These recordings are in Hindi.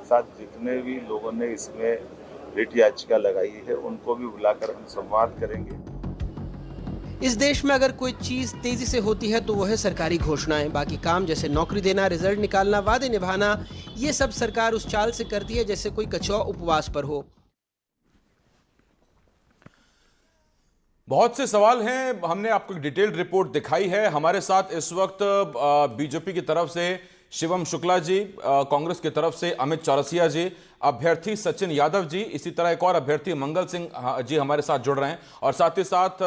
साथ जितने भी लोगों ने इसमें रिट याचिका लगाई है उनको भी बुलाकर हम संवाद करेंगे। इस देश में अगर कोई चीज तेजी से होती है तो वो है सरकारी घोषणाएं। बाकी काम जैसे नौकरी देना, रिजल्ट निकालना, वादे निभाना, ये सब सरकार उस चाल से करती है जैसे कोई कछुआ उपवास पर हो। बहुत से सवाल हैं, हमने आपको एक डिटेल्ड रिपोर्ट दिखाई है। हमारे साथ इस वक्त बीजेपी की तरफ से शिवम शुक्ला जी, कांग्रेस की तरफ से अमित चौरसिया जी, अभ्यर्थी सचिन यादव जी, इसी तरह एक और अभ्यर्थी मंगल सिंह जी हमारे साथ जुड़ रहे हैं, और साथ ही साथ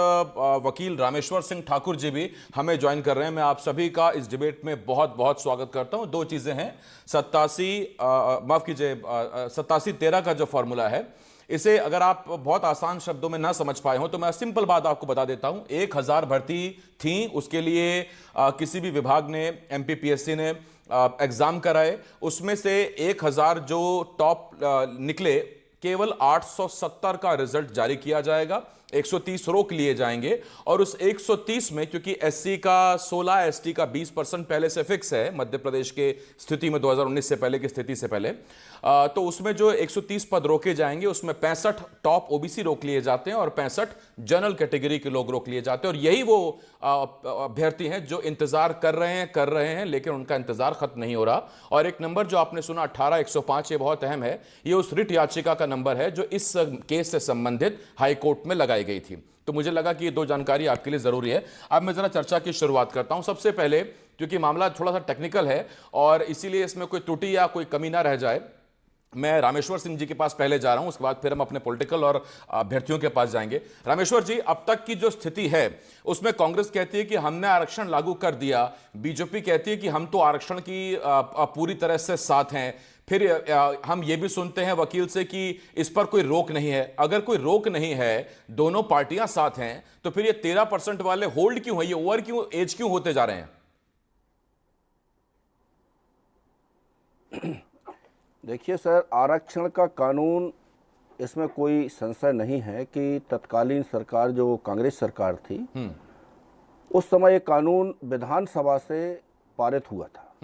वकील रामेश्वर सिंह ठाकुर जी भी हमें ज्वाइन कर रहे हैं। मैं आप सभी का इस डिबेट में बहुत बहुत स्वागत करता हूं। दो चीजें हैं, 87-13 का जो फॉर्मूला है, इसे अगर आप बहुत आसान शब्दों में ना समझ पाए हो तो मैं सिंपल बात आपको बता देता हूं। 1000 भर्ती थी, उसके लिए किसी भी विभाग ने, एमपीपीएससी ने एग्जाम कराए, उसमें से 1000 जो टॉप निकले, केवल 870 का रिजल्ट जारी किया जाएगा, 130 रोक लिए जाएंगे, और उस 130 में क्योंकि एससी का 16, एसटी का 20% पहले से फिक्स है मध्य प्रदेश के स्थिति में, 2019 से पहले की स्थिति से पहले, तो उसमें जो 130 पद रोके जाएंगे उसमें 65 टॉप ओबीसी रोक लिए जाते हैं और 65 जनरल कैटेगरी के लोग रोक लिए जाते हैं। और यही वो अभ्यर्थी हैं जो इंतजार कर रहे हैं, लेकिन उनका इंतजार खत्म नहीं हो रहा। और एक नंबर जो आपने सुना 18105, ये बहुत अहम है, ये उस रिट याचिका का नंबर है जो इस केस से संबंधित हाई कोर्ट में लगाई गई थी। तो मुझे लगा कि ये दो जानकारी आपके लिए जरूरी है। अब मैं जरा चर्चा की शुरुआत करता हूं। सबसे पहले, क्योंकि मामला थोड़ा सा टेक्निकल है और इसीलिए इसमें कोई त्रुटि या कोई कमी ना रह जाए, मैं रामेश्वर सिंह जी के पास पहले जा रहा हूं, उसके बाद फिर हम अपने पॉलिटिकल और अभ्यर्थियों के पास जाएंगे। रामेश्वर जी, अब तक की जो स्थिति है उसमें कांग्रेस कहती है कि हमने आरक्षण लागू कर दिया, बीजेपी कहती है कि हम तो आरक्षण की पूरी तरह से साथ हैं, फिर हम ये भी सुनते हैं वकील से कि इस पर कोई रोक नहीं है। अगर कोई रोक नहीं है, दोनों पार्टियां साथ हैं, तो फिर ये 13% वाले होल्ड क्यों है, ये ओवर क्यों, एज क्यों होते जा रहे हैं? देखिए सर, आरक्षण का कानून, इसमें कोई संशय नहीं है कि तत्कालीन सरकार जो कांग्रेस सरकार थी, उस समय ये कानून विधानसभा से पारित हुआ था,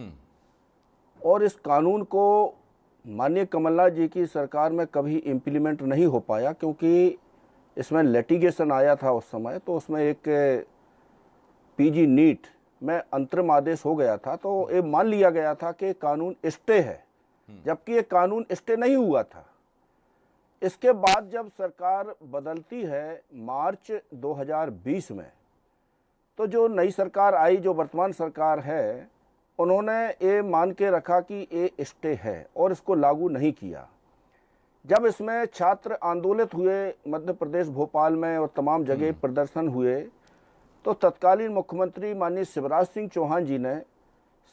और इस कानून को माननीय कमलनाथ जी की सरकार में कभी इम्प्लीमेंट नहीं हो पाया, क्योंकि इसमें लिटिगेशन आया था उस समय। तो उसमें एक पीजी नीट में अंतरिम आदेश हो गया था, तो ये मान लिया गया था कि कानून स्टे है, जबकि ये कानून स्टे नहीं हुआ था। इसके बाद जब सरकार बदलती है मार्च 2020 में, तो जो नई सरकार आई, जो वर्तमान सरकार है, उन्होंने ये मान के रखा कि ये स्टे है और इसको लागू नहीं किया। जब इसमें छात्र आंदोलित हुए मध्य प्रदेश, भोपाल में और तमाम जगह प्रदर्शन हुए, तो तत्कालीन मुख्यमंत्री माननीय शिवराज सिंह चौहान जी ने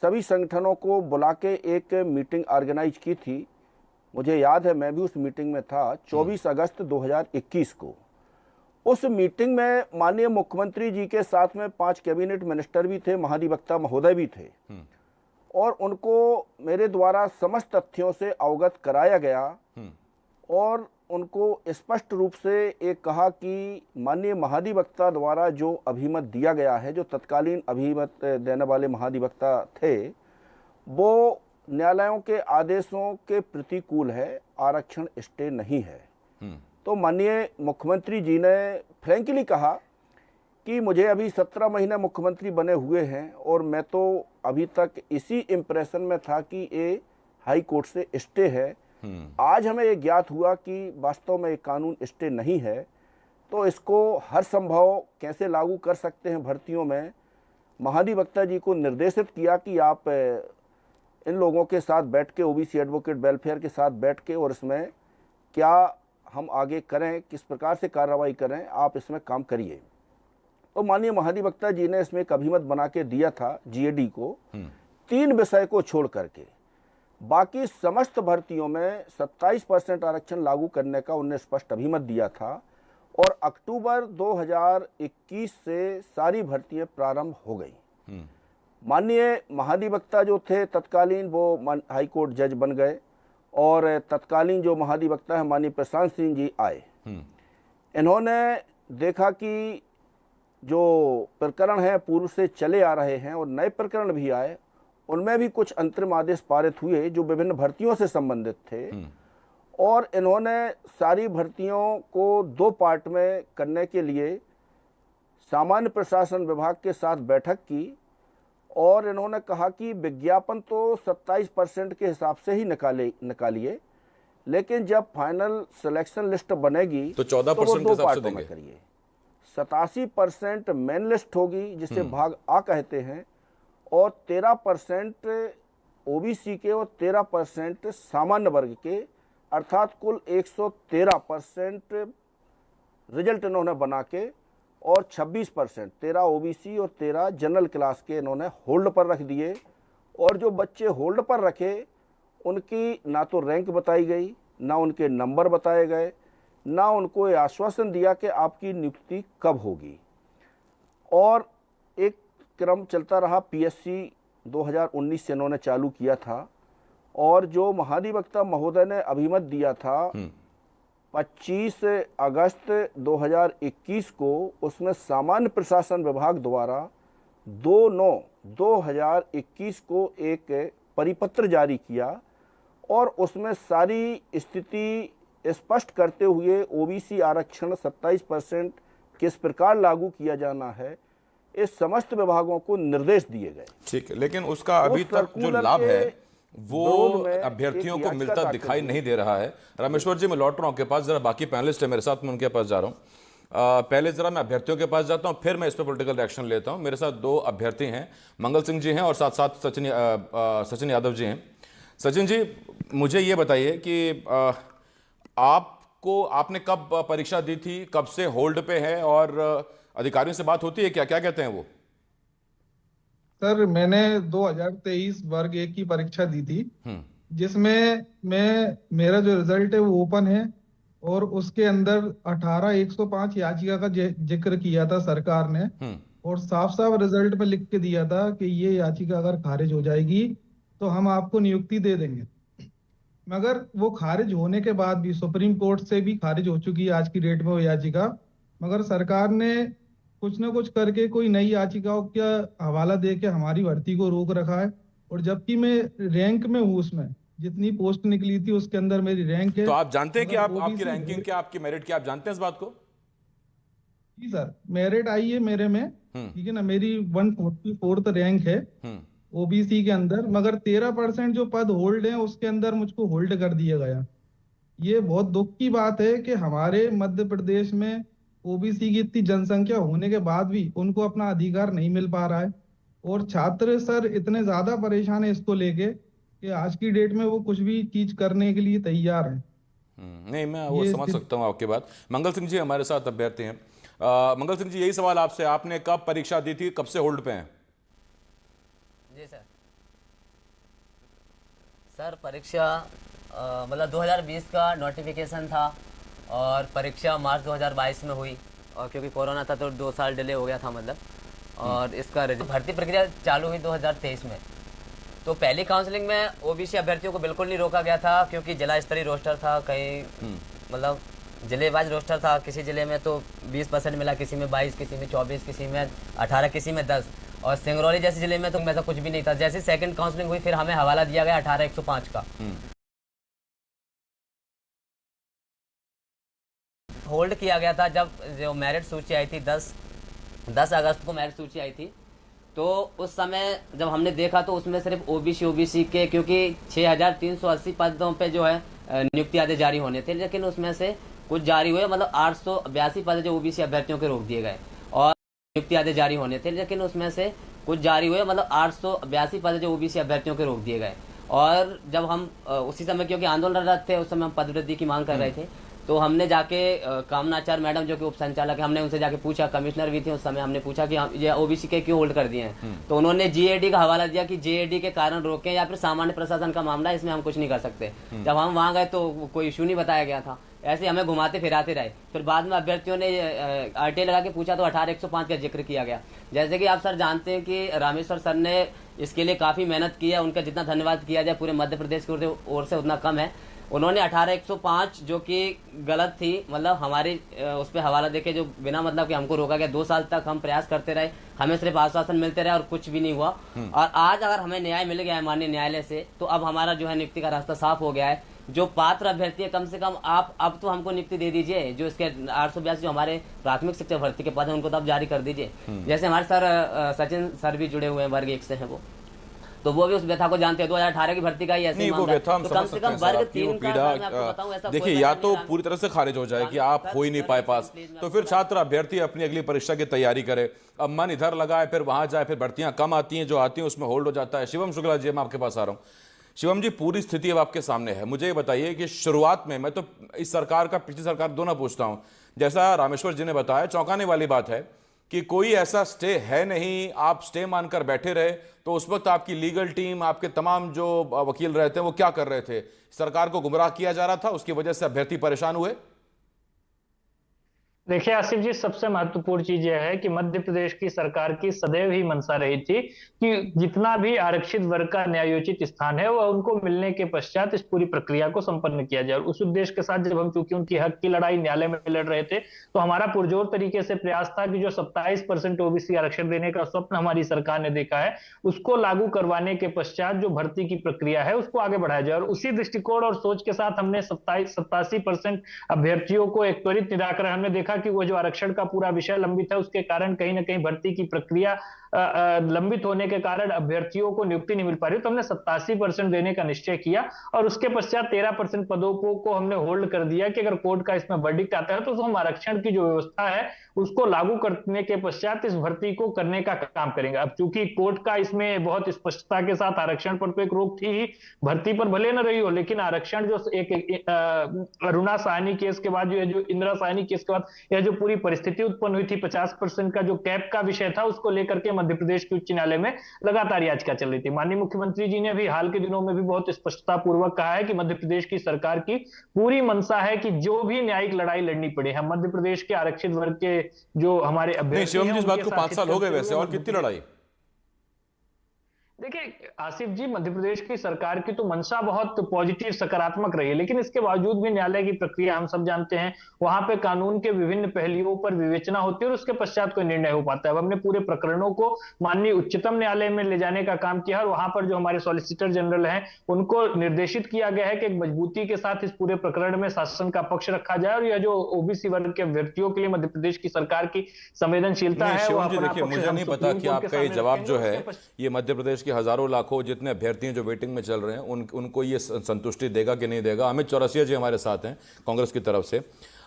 सभी संगठनों को बुला के एक मीटिंग ऑर्गेनाइज की थी। मुझे याद है, मैं भी उस मीटिंग में था, 24 अगस्त 2021 को। उस मीटिंग में माननीय मुख्यमंत्री जी के साथ में 5 कैबिनेट मिनिस्टर भी थे, महाधिवक्ता महोदय भी थे, और उनको मेरे द्वारा समस्त तथ्यों से अवगत कराया गया, और उनको स्पष्ट रूप से एक कहा कि माननीय महाधिवक्ता द्वारा जो अभिमत दिया गया है, जो तत्कालीन अभिमत देने वाले महाधिवक्ता थे, वो न्यायालयों के आदेशों के प्रतिकूल है, आरक्षण स्टे नहीं है। तो माननीय मुख्यमंत्री जी ने फ्रैंकली कहा कि मुझे अभी 17 महीने मुख्यमंत्री बने हुए हैं, और मैं तो अभी तक इसी इम्प्रेशन में था कि ये हाई कोर्ट से स्टे है। आज हमें ये ज्ञात हुआ कि वास्तव में ये कानून स्टे नहीं है, तो इसको हर संभव कैसे लागू कर सकते हैं भर्तियों में। महाधिवक्ता जी को निर्देशित किया कि आप इन लोगों के साथ बैठ के, ओबीसी एडवोकेट वेलफेयर के साथ बैठ के, और इसमें क्या हम आगे करें, किस प्रकार से कार्रवाई करें, आप इसमें काम करिए। तो माननीय महाधिवक्ता जी ने इसमें एक अभिमत बना के दिया था जीएडी को, 3 विषय को छोड़ करके बाकी समस्त भर्तियों में 27% आरक्षण लागू करने का उन्हें स्पष्ट अभिमत दिया था, और अक्टूबर 2021 से सारी भर्तियां प्रारंभ हो गई। माननीय महाधिवक्ता जो थे तत्कालीन, वो हाई कोर्ट जज बन गए, और तत्कालीन जो महाधिवक्ता है माननीय प्रशांत सिंह जी आए। इन्होंने देखा कि जो प्रकरण है पूर्व से चले आ रहे हैं, और नए प्रकरण भी आए, उनमें भी कुछ अंतरिम आदेश पारित हुए जो विभिन्न भर्तियों से संबंधित थे, और इन्होंने सारी भर्तियों को 2 पार्ट में करने के लिए सामान्य प्रशासन विभाग के साथ बैठक की, और इन्होंने कहा कि विज्ञापन तो 27% के हिसाब से ही निकालिए, लेकिन जब फाइनल सिलेक्शन लिस्ट बनेगी तो 14% के हिसाब से देंगे। करिए। 87% मेन लिस्ट होगी जिसे भाग आ कहते हैं, और 13% ओबीसी के और 13% सामान्य वर्ग के, अर्थात कुल 113% रिजल्ट इन्होंने बना के, और 26% 13 ओबीसी और 13 जनरल क्लास के इन्होंने होल्ड पर रख दिए। और जो बच्चे होल्ड पर रखे उनकी ना तो रैंक बताई गई, ना उनके नंबर बताए गए, ना उनको ये आश्वासन दिया कि आपकी नियुक्ति कब होगी। और एक क्रम चलता रहा, पीएससी 2019 से इन्होंने चालू किया था, और जो महाधिवक्ता महोदय ने अभिमत दिया था 25 अगस्त 2021 को, उसमें सामान्य प्रशासन विभाग द्वारा 2/9/2021 को एक परिपत्र जारी किया, और उसमें सारी स्थिति स्पष्ट करते हुए ओबीसी आरक्षण 27% किस प्रकार लागू किया जाना है, इस समस्त विभागों को निर्देश दिए गए। ठीक है, लेकिन उसका अभी तक जो लाभ है वो अभ्यर्थियों को मिलता दिखाई नहीं दे रहा है। रामेश्वर जी, मैं लौट रहा हूं आपके पास, जरा बाकी पैनलिस्ट है मेरे साथ, मैं उनके पास जा रहा हूं। पहले जरा मैं अभ्यर्थियों के पास जाता हूं, फिर मैं इस पर पॉलिटिकल रिएक्शन लेता हूं। मेरे साथ 2 अभ्यर्थी हैं, मंगल सिंह जी हैं और साथ साथ सचिन यादव जी हैं। सचिन जी, मुझे ये बताइए कि आपने कब परीक्षा दी थी, कब से होल्ड पे है, और अधिकारियों से बात होती है क्या, क्या कहते हैं वो? सर, मैंने 2023 वर्ग 1 की परीक्षा दी थी, जिसमें मेरा जो रिजल्ट है वो ओपन है, और उसके अंदर 18/105 याचिका का जिक्र किया था सरकार ने, और साफ साफ रिजल्ट में लिख के दिया था कि ये याचिका अगर खारिज हो जाएगी तो हम आपको नियुक्ति दे देंगे। मगर वो खारिज होने के बाद भी, सुप्रीम कोर्ट से भी खारिज हो चुकी है आज की डेट में वो याचिका, मगर सरकार ने कुछ ना कुछ करके कोई नई याचिकाओं का हवाला दे के हमारी भर्ती को रोक रखा है। और जबकि मैं रैंक में हूँ, उसमें जितनी पोस्ट निकली थी उसके अंदर मेरी रैंक है। तो आप जानते हैं कि आपकी रैंकिंग क्या, आपकी मेरिट क्या, आप जानते हैं इस बात को? जी सर, मेरिट आई है मेरे में, ठीक है ना, मेरी 144th रैंक है ओबीसी के अंदर, मगर 13% जो पद होल्ड है उसके अंदर मुझको होल्ड कर दिया गया। ये बहुत दुख की बात है कि हमारे मध्य प्रदेश में ओबीसी की इतनी जनसंख्या होने के बाद भी उनको अपना अधिकार नहीं मिल पा रहा है, और छात्र सर इतने ज्यादा परेशान है इसको लेके कि आज की डेट में वो कुछ भी चीज करने के लिए तैयार है। नहीं, मैं वो समझ सकता हूँ आपकी बात। मंगल सिंह जी हमारे साथ अभ्यर्थी हैं। मंगल सिंह जी, यही सवाल आपसे, आपने कब परीक्षा दी थी, कब से होल्ड पे हैं? जी सर, परीक्षा मतलब 2020 का नोटिफिकेशन था, और परीक्षा मार्च 2022 में हुई, और क्योंकि कोरोना था तो 2 साल डिले हो गया था मतलब, और इसका भर्ती प्रक्रिया चालू हुई 2023 में। तो पहली काउंसलिंग में ओबीसी अभ्यर्थियों को बिल्कुल नहीं रोका गया था, क्योंकि जिला स्तरीय रोस्टर था, कहीं मतलब जिले वाइज रोस्टर था। किसी जिले में तो 20% मिला, किसी में 22, किसी में 24, किसी में 18, किसी में 10, और सिंगरौली जैसे जिले में तो ऐसा कुछ भी नहीं था। जैसे सेकंड काउंसलिंग हुई, फिर हमें हवाला दिया गया 18/105 का। होल्ड किया गया था। जब जो मेरिट सूची आई थी 10 अगस्त को मेरिट सूची आई थी, तो उस समय जब हमने देखा तो उसमें सिर्फ ओबीसी के, क्योंकि 6380 पदों पे जो है नियुक्ति आदेश जारी होने थे, लेकिन उसमें से कुछ जारी हुए, मतलब 882 पद जो ओबीसी अभ्यर्थियों के रोक दिए गए, और नियुक्ति आदेश जारी होने थे, लेकिन उसमें से कुछ जारी हुए, मतलब 882 पद जो ओबीसी अभ्यर्थियों के रोक दिए गए। और जब हम उसी समय, क्योंकि आंदोलनरत थे उस समय, हम पदवृद्धि की मांग कर रहे थे, तो हमने जाके कामनाचार्य मैडम जो कि उप संचालक है, हमने उनसे जाके पूछा, कमिश्नर भी थे उस समय, हमने पूछा कि ये ओबीसी के क्यों होल्ड कर दिए हैं। तो उन्होंने जीएडी का हवाला दिया कि जीएडी के कारण रोके, या फिर सामान्य प्रशासन का मामला है, इसमें हम कुछ नहीं कर सकते। जब हम वहां गए तो कोई इशू नहीं बताया गया था, ऐसे हमें घुमाते फिराते रहे। फिर बाद में अभ्यर्थियों ने आरटीआई लगा के पूछा तो 18/105 का जिक्र किया गया। जैसे कि आप सर जानते हैं कि रामेश्वर सर ने इसके लिए काफी मेहनत की है, उनका जितना धन्यवाद किया जाए पूरे मध्य प्रदेश की ओर से उतना कम है। उन्होंने 18-105 जो कि गलत थी, मतलब हमारी उस पर हवाला देके जो बिना मतलब कि हमको रोका गया, 2 साल तक हम प्रयास करते रहे, हमें सिर्फ आश्वासन मिलते रहे और कुछ भी नहीं हुआ। और आज अगर हमें न्याय मिल गया है माननीय न्यायालय से, तो अब हमारा जो है नियुक्ति का रास्ता साफ हो गया है। जो पात्र अभ्यर्थी है, कम से कम आप अब तो हमको नियुक्ति दे दीजिए। जो इसके 882 जो हमारे प्राथमिक शिक्षक भर्ती के पद है उनको तो अब जारी कर दीजिए। जैसे हमारे सर सचिन सर भी जुड़े हुए हैं, वर्ग 1 से है वो, तो वो भी उस व्यथा को जानते हैं। 2018 की भर्ती का ही ऐसे नहीं, वो मामला है। व्यथा हम तो समझ कम से सकते कम हैं वर्ग सर, आपकी वो 3 का पीड़ा। मैं आपको बताऊं, ऐसा देखिए, कोई या बयान तो नहीं पूरी तरह से खारिज हो जाए कि आप हो ही नहीं पाए पास, तो फिर छात्र अभ्यर्थी अपनी अगली परीक्षा की तैयारी करे। अब मन इधर लगाए, फिर वहां जाए, फिर भर्तियां कम आती हैं, जो आती हैं उसमें होल्ड हो जाता है। शिवम शुक्ला जी, मैं आपके पास आ रहा हूँ। शिवम जी, पूरी स्थिति अब आपके सामने है। मुझे ये बताइए कि शुरुआत में, मैं तो इस सरकार का पिछली सरकार दोनों पूछता हूं, जैसा रामेश्वर जी ने बताया, चौंकाने वाली बात है कि कोई ऐसा स्टे है नहीं, आप स्टे मानकर बैठे रहे। तो उस वक्त आपकी लीगल टीम, आपके तमाम जो वकील रहते हैं, वो क्या कर रहे थे? सरकार को गुमराह किया जा रहा था, उसकी वजह से अभ्यर्थी परेशान हुए। देखिए आसिफ जी, सबसे महत्वपूर्ण चीज यह है कि मध्य प्रदेश की सरकार की सदैव ही मंशा रही थी कि जितना भी आरक्षित वर्ग का न्यायोचित स्थान है वह उनको मिलने के पश्चात इस पूरी प्रक्रिया को संपन्न किया जाए। और उस उद्देश्य के साथ जब हम चूंकि उनकी हक की लड़ाई न्यायालय में लड़ रहे थे, तो हमारा पुरजोर तरीके से प्रयास था कि जो 27% ओबीसी आरक्षण देने का स्वप्न हमारी सरकार ने देखा है, उसको लागू करवाने के पश्चात जो भर्ती की प्रक्रिया है उसको आगे बढ़ाया जाए। और उसी दृष्टिकोण और सोच के साथ हमने 87% अभ्यर्थियों को एक त्वरित निराकरण, हमने देखा कि वो जो आरक्षण का पूरा विषय लंबित है उसके कारण कहीं ना कहीं भर्ती की प्रक्रिया लंबित होने के कारण अभ्यर्थियों को नियुक्ति नहीं मिल पा रही, तो हमने 87% देने का निश्चय किया। और उसके पश्चात 13% पदों को हमने होल्ड कर दिया कि अगर कोर्ट का इसमें वर्डिक्ट आता है तो हम आरक्षण की जो व्यवस्था है उसको लागू करने के पश्चात इस भर्ती को करने का काम करेंगे। अब चूंकि कोर्ट का इसमें बहुत स्पष्टता के साथ आरक्षण पर तो एक रोक थी ही, भर्ती पर भले न रही हो, लेकिन आरक्षण जो एक अरुणा साहनी केस के बाद, जो इंदिरा साहनी केस के बाद यह जो पूरी परिस्थिति उत्पन्न हुई थी, 50% का जो कैप का विषय था, उसको लेकर के मध्य प्रदेश के उच्च न्यायालय में लगातार याचिका चल रही थी। माननीय मुख्यमंत्री जी ने भी हाल के दिनों में भी बहुत स्पष्टता पूर्वक कहा है कि मध्य प्रदेश की सरकार की पूरी मंशा है कि जो भी न्यायिक लड़ाई लड़नी पड़े, हम मध्य प्रदेश के आरक्षित वर्ग के जो हमारे अभ्यर्थी शिवम हैं जी, इस बात उनके को साथ 5 साल हो गए वैसे, और कितनी लड़ाई? देखिए आसिफ जी, मध्य प्रदेश की सरकार की तो मंशा बहुत पॉजिटिव सकारात्मक रही है, लेकिन इसके बावजूद भी न्यायालय की प्रक्रिया हम सब जानते हैं, वहां पे कानून के विभिन्न पहलुओं पर विवेचना होती है और उसके पश्चात कोई निर्णय हो पाता है। अब हमने पूरे प्रकरणों को माननीय उच्चतम न्यायालय में ले जाने का काम किया और वहां पर जो हमारे सॉलिसिटर जनरल हैं उनको निर्देशित किया गया है कि एक मजबूती के साथ इस पूरे प्रकरण में शासन का पक्ष रखा जाए। और यह जो ओबीसी वर्ग के अभ्यर्थियों के लिए मध्य प्रदेश की सरकार की संवेदनशीलता है, शिवम जी, देखिए, मुझे नहीं पता कि आपका ये जवाब जो है, ये मध्य प्रदेश के हजारों लाखों जितने अभ्यर्थी हैं जो वेटिंग में चल रहे हैं, उनको ये संतुष्टि देगा कि नहीं देगा। अमित चौरसिया जी हमारे साथ हैं कांग्रेस की तरफ से।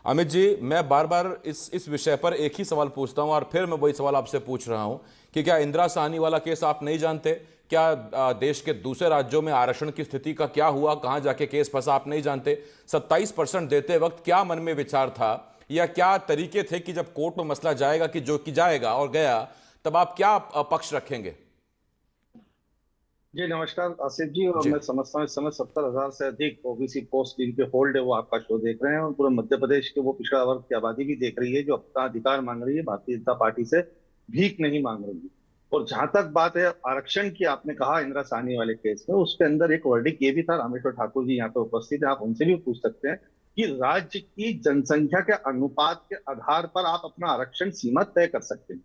अमित जी, मैं बार बार इस विषय पर एक ही सवाल पूछता हूं और फिर मैं वही सवाल आपसे पूछ रहा हूं कि क्या इंदिरा साहनी वाला केस आप नहीं जानते? क्या देश के दूसरे राज्यों में आरक्षण की स्थिति का क्या हुआ, कहां जाके केस फंसा, आप नहीं जानते? 27% देते वक्त क्या मन में विचार था या क्या तरीके थे कि जब कोर्ट में मसला जाएगा कि जो कि जाएगा और गया, तब आप क्या पक्ष रखेंगे? जी नमस्कार आसिफ जी, और मैं समझता हूँ इस समय 70,000 से अधिक ओबीसी पोस्ट जिनके होल्ड है वो आपका शो देख रहे हैं, और पूरे मध्य प्रदेश के वो पिछड़ा वर्ग की आबादी भी देख रही है जो अपना अधिकार मांग रही है, भारतीय जनता पार्टी से भीख नहीं मांग रही है। और जहां तक बात है आरक्षण की, आपने कहा इंदिरा साहनी वाले केस में, उसके अंदर एक वर्डिक्ट ये भी था, रामेश्वर ठाकुर जी यहाँ पे उपस्थित है, आप उनसे भी पूछ सकते हैं कि राज्य की जनसंख्या के अनुपात के आधार पर आप अपना आरक्षण सीमा तय कर सकते हैं।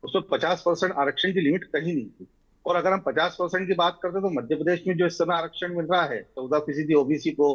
उसमें 50% आरक्षण की लिमिट कहीं नहीं थी। और अगर हम 50% की बात करते हैं तो मध्य प्रदेश में जो इस समय आरक्षण मिल रहा है, 14% ओबीसी को,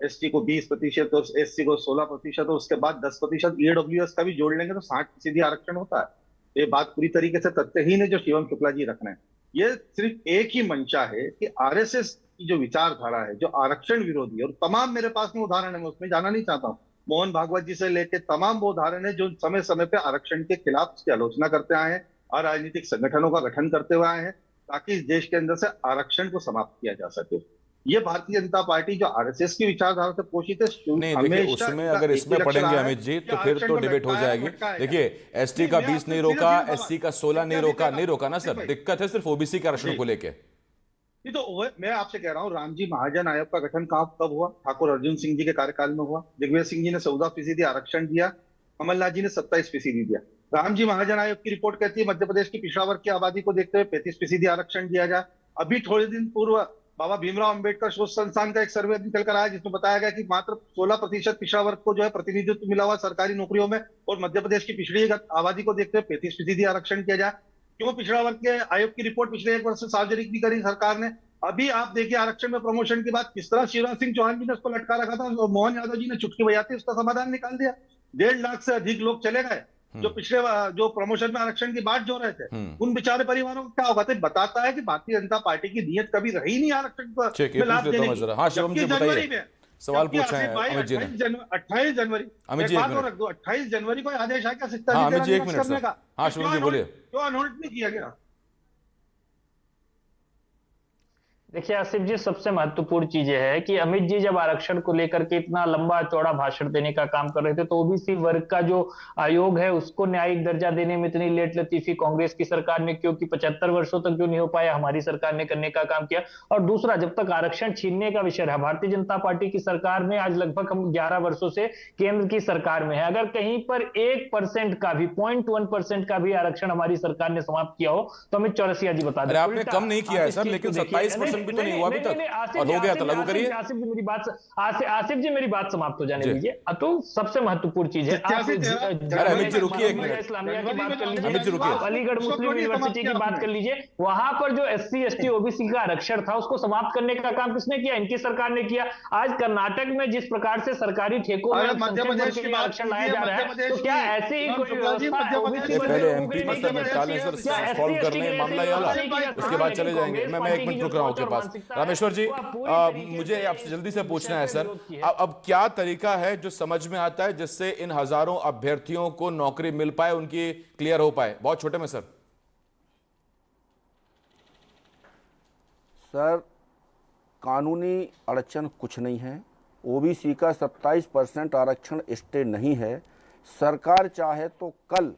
एसटी को 20% और एससी को 16% और उसके बाद 10% ईडब्ल्यूएस का भी जोड़ लेंगे तो 60% आरक्षण होता है। ये बात पूरी तरीके से तथ्यहीन है जो शिवम शुक्ला जी रख रहे हैं। ये सिर्फ एक ही मंशा है कि आरएसएस की जो विचारधारा है, जो आरक्षण विरोधी है, और तमाम मेरे पास में उदाहरण है, मैं उसमें जाना नहीं चाहता हूँ, मोहन भागवत जी से लेकर तमाम वो उदाहरण है जो समय समय पे आरक्षण के खिलाफ उसकी आलोचना करते आए हैं और राजनीतिक संगठनों का गठन करते हुए आए हैं ताकि इस देश के अंदर से आरक्षण को समाप्त किया जा सके। ये भारतीय जनता पार्टी जो आरएसएस की विचारधारा से पोषित है, नहीं देखिए, उसमें अगर इसमें पढ़ेंगे अमित जी तो फिर तो डिबेट हो जाएगी। देखिए, एसटी का 20 नहीं रोका, एससी का 16 नहीं रोका ना सर, दिक्कत है सिर्फ ओबीसी के आरक्षण को लेके। नहीं तो मैं आपसे कह रहा हूँ, रामजी महाजन आयोग का गठन कब हुआ? ठाकुर अर्जुन सिंह जी के कार्यकाल में हुआ। दिग्विजय सिंह जी ने 14% आरक्षण दिया, कमलनाथ जी ने 27% दिया। रामजी महाजन आयोग की रिपोर्ट कहती है मध्य प्रदेश की पिछड़ा वर्ग की आबादी को देखते हुए 35% आरक्षण दिया जाए। अभी थोड़े दिन पूर्व बाबा भीमराव अंबेडकर शोध संस्थान का एक सर्वे निकल कर आया जिसमें बताया गया कि मात्र 16% पिछड़ा वर्ग को जो है प्रतिनिधित्व मिला हुआ सरकारी नौकरियों में, और मध्य प्रदेश की पिछड़ी आबादी को देखते हुए 35% आरक्षण किया जाए। क्यों पिछड़ा वर्ग के आयोग की रिपोर्ट पिछले 1 वर्ष से सार्वजनिक भी करी सरकार ने। अभी आप देखिए आरक्षण में प्रमोशन की बात किस तरह शिवराज सिंह चौहान जी ने उसको लटका रखा था और मोहन यादव जी ने चुटकी बजाते उसका समाधान निकाल दिया। 1.5 लाख से अधिक लोग चले गए जो पिछले जो प्रमोशन में आरक्षण की बात जो रहे थे, उन बेचारे परिवारों को क्या होगा। तो बताता है कि भारतीय जनता पार्टी की नीयत कभी रही नहीं आरक्षण में लाभ देने की। हाँ शिवम जी जनवरी में सवाल पूछे हैं अमित जी ने। 28 जनवरी अमित जी बात और रख दो, 28 जनवरी को आदेश आया क्या शिक्षा हाँ अमित जी एक नीति मिनट करने सर। का? हाँ शिवम जी बोलिए। क्यों अनहोल्ड नहीं किया गया? देखिए आसिफ जी, सबसे महत्वपूर्ण चीज यह है कि अमित जी जब आरक्षण को लेकर के इतना लंबा चौड़ा भाषण देने का काम कर रहे थे तो ओबीसी वर्ग का जो आयोग है उसको न्यायिक दर्जा देने में इतनी लेट लतीफी कांग्रेस की सरकार ने क्योंकि 75 वर्षों तक जो नहीं हो पाया हमारी सरकार ने करने का काम किया। और दूसरा, जब तक आरक्षण छीनने का विषय रहा, भारतीय जनता पार्टी की सरकार में आज लगभग हम 11 वर्षों से केंद्र की सरकार में है, अगर कहीं पर 1% का भी 0.1% का भी आरक्षण हमारी सरकार ने समाप्त किया हो तो अमित चौरसिया जी बता दें। आपने कम नहीं किया है सर, लेकिन 27% भी तो नहीं हुआ अभी तक और हो गया तो लागू करिए। आसिफ जी मेरी बात समाप्त हो जाने दीजिए। तो सबसे महत्वपूर्ण चीज है, अमित जी रुकिए एक मिनट, इस्लामिया की बात कर लीजिए, अमित जी रुकिए, अलीगढ़ मुस्लिम यूनिवर्सिटी की बात कर लीजिए, वहां पर जो SC ST OBC का आरक्षण था उसको समाप्त करने का काम किसने किया? इनकी सरकार ने किया। आज कर्नाटक में जिस प्रकार से सरकारी ठेकों में आरक्षण लाया जा रहा है, तो क्या ऐसी ही कोई व्यवस्था पहले MP पर सर निकालें सर, सॉल्व कर लें मामला ये वाला, उसके बाद चले जाएंगे। मैं 1 मिनट रुक रहा हूं आपके पास। रामेश्वर जी मुझे आपसे जल्दी से पूछना है सर, अब क्या तरीका है जो समझ में आता है जिससे इन हजारों अभ्यर्थियों को नौकरी मिल पाए, उनकी क्लियर हो पाए? बहुत छोटे में सर। सर कानूनी अड़चन कुछ नहीं है, ओबीसी का 27% आरक्षण स्टे नहीं है। सरकार चाहे तो कल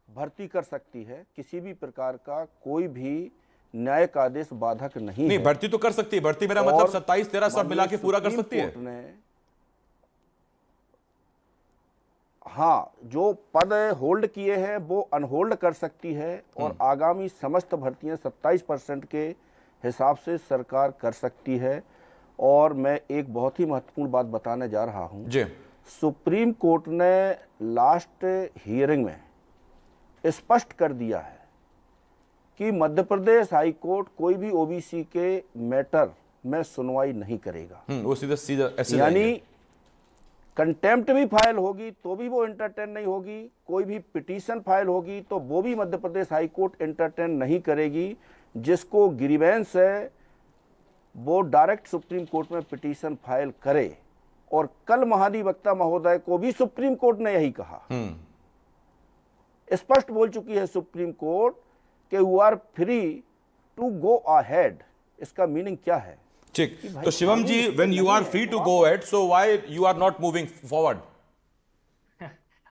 भर्ती कर सकती है, किसी भी प्रकार का कोई भी न्यायिक आदेश बाधक नहीं है। भर्ती तो कर सकती है, भर्ती मेरा मतलब 27-13 सब मिला के पूरा कर सकती है। हाँ, जो पद होल्ड किए हैं वो अनहोल्ड कर सकती है और आगामी समस्त भर्तियां 27% के हिसाब से सरकार कर सकती है। और मैं एक बहुत ही महत्वपूर्ण बात बताने जा रहा हूं जी। सुप्रीम कोर्ट ने लास्ट हियरिंग में स्पष्ट कर दिया है कि मध्य प्रदेश हाई कोर्ट कोई भी ओबीसी के मैटर में सुनवाई नहीं करेगा। वो सीधा ऐसे यानी कंटेम्प्ट भी फाइल होगी तो भी वो एंटरटेन नहीं होगी, कोई भी पिटीशन फाइल होगी तो वो भी Madhya Pradesh high court entertain नहीं करेगी। जिसको ग्रीवेंस है वो डायरेक्ट सुप्रीम कोर्ट में पिटीशन फाइल करे। और कल महाधिवक्ता महोदय को भी सुप्रीम कोर्ट ने यही कहा, स्पष्ट बोल चुकी है सुप्रीम कोर्ट कि you are free to go ahead. इसका मीनिंग क्या है? ठीक, तो शिवम जी, when you are free to go ahead, so why you are not moving forward?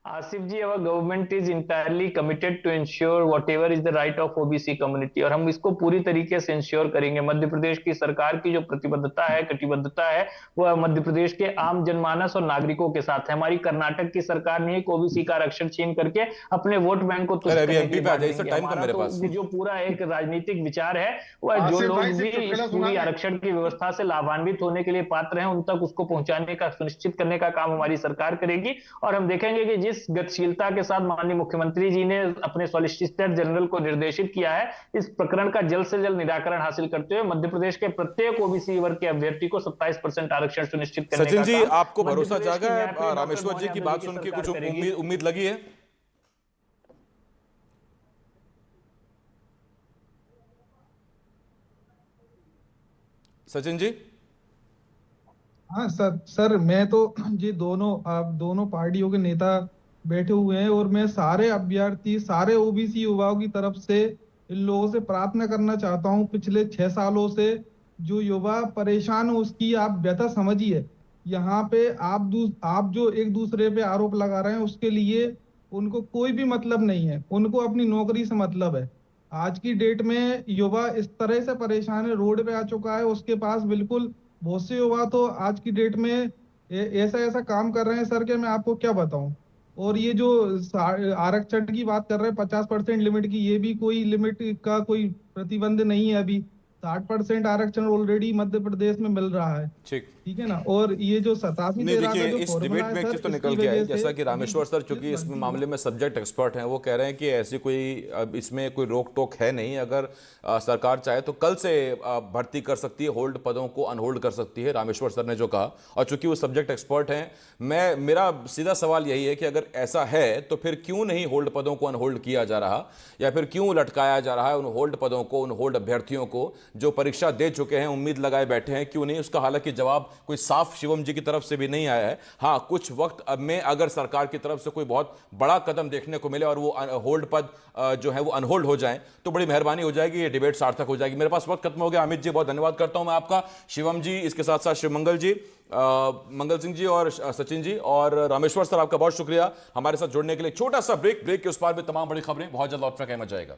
Asif ji, our government is entirely committed to ensure whatever is the right of OBC community, और हम इसको पूरी तरीके से इंश्योर करेंगे। मध्य प्रदेश की सरकार की जो प्रतिबद्धता है, कटिबद्धता है, वह मध्य प्रदेश के आम जनमानस और नागरिकों के साथ है। हमारी कर्नाटक की सरकार ने एक ओबीसी का आरक्षण छीन करके अपने वोट बैंक को जो पूरा एक राजनीतिक विचार है, वह जो लोग भी इस पूरी आरक्षण की व्यवस्था से लाभान्वित होने के लिए पात्र हैं उन तक उसको पहुंचाने का सुनिश्चित करने का काम हमारी सरकार करेगी। और हम देखेंगे कि जिस गतिशीलता के साथ माननीय मुख्यमंत्री जी ने अपने सॉलिसिटर जनरल को निर्देशित किया है, इस प्रकरण का जल्द से जल्द निराकरण हासिल करते हुए मध्य प्रदेश के प्रत्येक ओबीसी वर्ग के अभ्यर्थी को 27% आरक्षण सुनिश्चित करने का काम। सचिन जी, आपको भरोसा जागा है? रामेश्वर जी की बात सुन के कुछ उम्मीद लगी है? सचिन जी? हाँ सर मैं तो ये दोनों पार्टियों के नेता बैठे हुए हैं और मैं सारे अभ्यर्थी, सारे ओबीसी युवाओं की तरफ से इन लोगों से प्रार्थना करना चाहता हूं। पिछले 6 सालों से जो युवा परेशान हो उसकी आप व्यथा समझिए। यहाँ पे आप जो एक दूसरे पे आरोप लगा रहे हैं उसके लिए उनको कोई भी मतलब नहीं है, उनको अपनी नौकरी से मतलब है। आज की डेट में युवा इस तरह से परेशान है, रोड पे आ चुका है, उसके पास बिल्कुल बहुत से युवा तो आज की डेट में ऐसा काम कर रहे हैं सर कि मैं आपको क्या बताऊं। और ये जो आरक्षण की बात कर रहे हैं 50% लिमिट की, ये भी कोई लिमिट का कोई प्रतिबंध नहीं है अभी। 60% आरक्षण ऑलरेडी मध्य प्रदेश में मिल रहा है। ठीक ठीक है ना। और ये जो 87 नहीं, 13 का देखिए जो इस फॉर्मूला डिबेट है में एक सर, चीज तो इसकी निकल के आई, वजह से जैसा कि रामेश्वर सर चूंकि ये इसमें भर्ती मामले में सब्जेक्ट एक्सपर्ट हैं, वो कह रहे हैं कि ऐसी कोई अब इसमें कोई रोक टोक है नहीं। अगर सरकार चाहे तो कल से भर्ती कर सकती है, होल्ड पदों को अनहोल्ड कर सकती है, रामेश्वर सर ने जो कहा। और चूंकि वो सब्जेक्ट एक्सपर्ट हैं, मेरा सीधा सवाल यही है कि अगर ऐसा है तो फिर क्यों नहीं होल्ड पदों को अनहोल्ड किया जा रहा, या फिर क्यों लटकाया जा रहा है उन होल्ड पदों को, उन होल्ड अभ्यर्थियों को जो परीक्षा दे चुके हैं, उम्मीद लगाए बैठे हैं, क्यों नहीं? उसका हालांकि जवाब कोई साफ शिवम जी की तरफ से भी नहीं आया है। हाँ, कुछ वक्त अब में अगर सरकार की तरफ से कोई बहुत बड़ा कदम देखने को मिले और वो होल्ड पद जो है वो अनहोल्ड हो जाएं तो बड़ी मेहरबानी हो जाएगी, ये डिबेट सार्थक हो जाएगी। मेरे पास वक्त खत्म हो गया। अमित जी बहुत धन्यवाद करता हूं मैं आपका, शिवम जी, इसके साथ साथ शिवमंगल जी, मंगल सिंह जी और सचिन जी, और रामेश्वर सर आपका बहुत शुक्रिया हमारे साथ जुड़ने के लिए। छोटा सा ब्रेक के उस पार भी तमाम बड़ी खबरें बहुत जल्द लौटने का मजा आएगा।